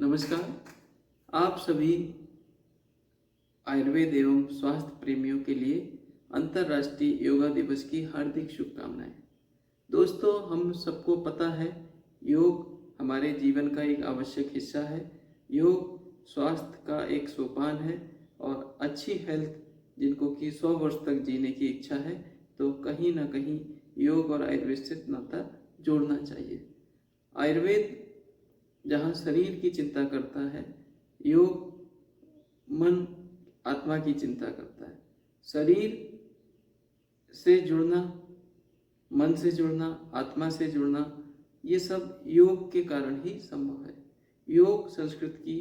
नमस्कार। आप सभी आयुर्वेद एवं स्वास्थ्य प्रेमियों के लिए अंतर्राष्ट्रीय योगा दिवस की हार्दिक शुभकामनाएं। दोस्तों, हम सबको पता है योग हमारे जीवन का एक आवश्यक हिस्सा है। योग स्वास्थ्य का एक सोपान है और अच्छी हेल्थ जिनको कि 100 वर्ष तक जीने की इच्छा है, तो कहीं ना कहीं योग और आयुर्वेद से नाता जोड़ना चाहिए। आयुर्वेद जहाँ शरीर की चिंता करता है, योग मन आत्मा की चिंता करता है। शरीर से जुड़ना, मन से जुड़ना, आत्मा से जुड़ना, ये सब योग के कारण ही संभव है। योग संस्कृत की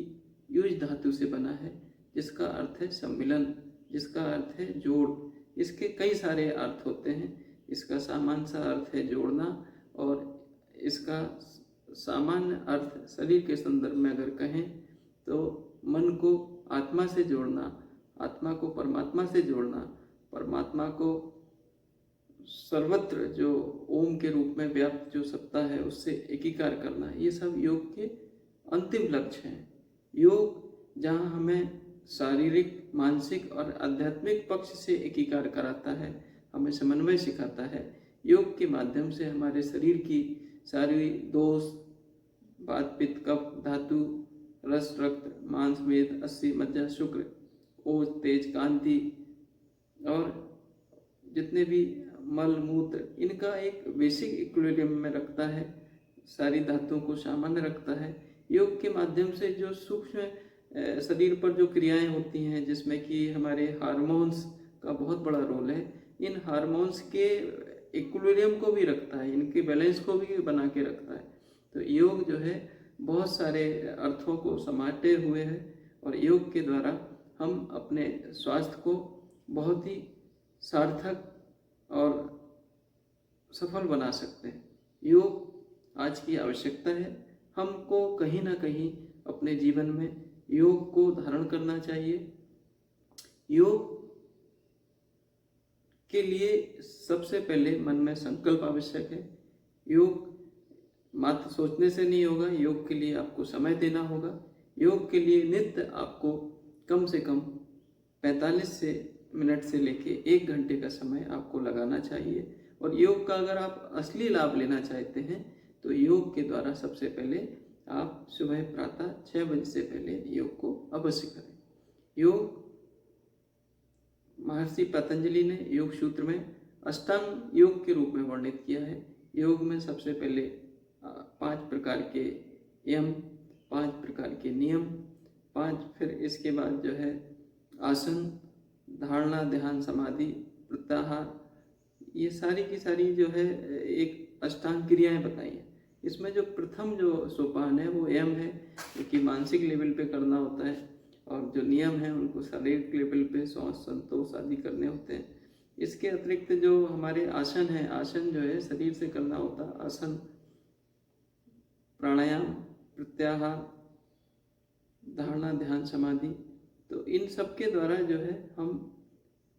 युज धातु से बना है, जिसका अर्थ है सम्मिलन, जिसका अर्थ है जोड़। इसके कई सारे अर्थ होते हैं। इसका सामान्य सा अर्थ है जोड़ना, और इसका सामान्य अर्थ शरीर के संदर्भ में अगर कहें तो मन को आत्मा से जोड़ना, आत्मा को परमात्मा से जोड़ना, परमात्मा को सर्वत्र जो ओम के रूप में व्याप्त जो सत्ता है उससे एकीकार करना, ये सब योग के अंतिम लक्ष्य हैं। योग जहाँ हमें शारीरिक, मानसिक और आध्यात्मिक पक्ष से एकीकार कराता है, हमें समन्वय सिखाता है। योग के माध्यम से हमारे शरीर की सारी दोष, वात, पित्त, कफ, धातु, रस, रक्त, मांस, मेद, अस्थि, मज्जा, शुक्र, ओज, तेज, कांति और जितने भी मल, मूत्र, इनका एक बेसिक इक्विलिब्रियम में रखता है, सारी धातुओं को सामान्य रखता है। योग के माध्यम से जो सूक्ष्म शरीर पर जो क्रियाएं होती हैं, जिसमें कि हमारे हार्मोन्स का बहुत बड़ा रोल है, इन हार्मोन्स के इक्विलिब्रियम को भी रखता है, इनके बैलेंस को भी बना के रखता है। तो योग जो है बहुत सारे अर्थों को समेटे हुए है, और योग के द्वारा हम अपने स्वास्थ्य को बहुत ही सार्थक और सफल बना सकते हैं। योग आज की आवश्यकता है। हमको कहीं ना कहीं अपने जीवन में योग को धारण करना चाहिए। योग के लिए सबसे पहले मन में संकल्प आवश्यक है। योग मात्र सोचने से नहीं होगा, योग के लिए आपको समय देना होगा। योग के लिए नित्य आपको कम से कम 45 मिनट से लेके 1 घंटे का समय आपको लगाना चाहिए। और योग का अगर आप असली लाभ लेना चाहते हैं तो योग के द्वारा सबसे पहले आप सुबह प्रातः 6 बजे से पहले योग को अवश्य करें। योग महर्षि पतंजलि ने योग सूत्र में अष्टांग योग के रूप में वर्णित किया है। योग में सबसे पहले 5 प्रकार के यम, 5 प्रकार के नियम, 5 फिर इसके बाद जो है आसन, धारणा, ध्यान, समाधि, प्रत्याहार, ये सारी की सारी जो है एक अष्टांग क्रियाएं बताई हैं। इसमें जो प्रथम जो सोपान है वो यम है, जो कि मानसिक लेवल पे करना होता है, और जो नियम है उनको शारीरिक लेवल पे श्वास, संतोष आदि करने होते हैं। इसके अतिरिक्त जो हमारे आसन है, आसन जो है शरीर से करना होता है। आसन, प्राणायाम, प्रत्याहार, धारणा, ध्यान, समाधि, तो इन सब के द्वारा जो है हम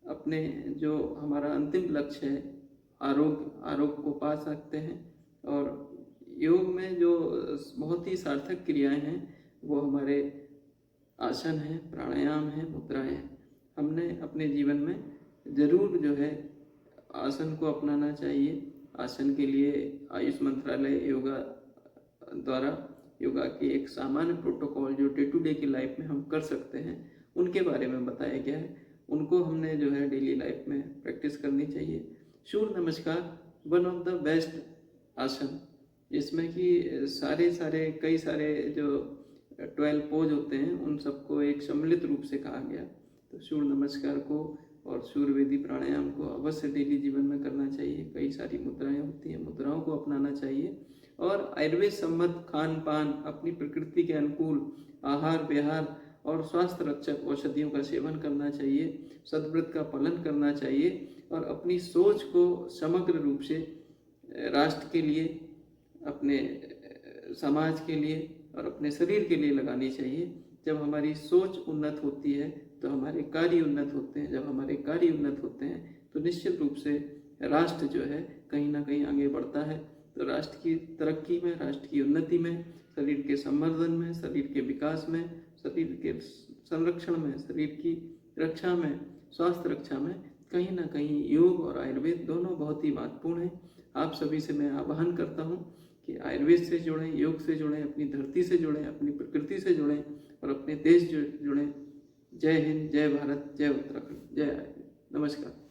अपने जो हमारा अंतिम लक्ष्य है आरोग्य को पा सकते हैं। और योग में जो बहुत ही सार्थक क्रियाएं हैं वो हमारे आसन हैं, प्राणायाम हैं, मुद्राएं हैं। हमने अपने जीवन में ज़रूर जो है आसन को अपनाना चाहिए। आसन के लिए आयुष मंत्रालय योगा द्वारा योगा की एक सामान्य प्रोटोकॉल जो डे टू डे की लाइफ में हम कर सकते हैं, उनके बारे में बताया गया है। उनको हमने जो है डेली लाइफ में प्रैक्टिस करनी चाहिए। सूर्य नमस्कार वन ऑफ द बेस्ट आसन, जिसमें कि सारे कई सारे जो 12 पोज होते हैं उन सबको एक सम्मिलित रूप से कहा गया। तो सूर्य नमस्कार को और सूर्यवेदी प्राणायाम को अवश्य डेली जीवन में करना चाहिए। कई सारी मुद्राएं होती हैं, मुद्राओं को अपनाना चाहिए। और आयुर्वेद सम्मत खान पान, अपनी प्रकृति के अनुकूल आहार विहार और स्वास्थ्य रक्षक औषधियों का सेवन करना चाहिए। सद्व्रत का पालन करना चाहिए और अपनी सोच को समग्र रूप से राष्ट्र के लिए, अपने समाज के लिए और अपने शरीर के लिए लगानी चाहिए। जब हमारी सोच उन्नत होती है तो हमारे कार्य उन्नत होते हैं। जब हमारे कार्य उन्नत होते हैं तो निश्चित रूप से राष्ट्र जो है कहीं ना कहीं आगे बढ़ता है। तो तो राष्ट्र की तरक्की में, राष्ट्र की उन्नति में, शरीर के संवर्धन में, शरीर के विकास में, शरीर के संरक्षण में, शरीर की रक्षा में, स्वास्थ्य रक्षा में कहीं ना कहीं योग और आयुर्वेद दोनों बहुत ही महत्वपूर्ण हैं। आप सभी से मैं आह्वान करता हूँ कि आयुर्वेद से जुड़ें, योग से जुड़ें, अपनी धरती से जुड़ें, अपनी प्रकृति से जुड़ें और अपने देश जुड़ें। जय हिंद, जय भारत, जय उत्तराखंड, जय आयुर्वेद। नमस्कार।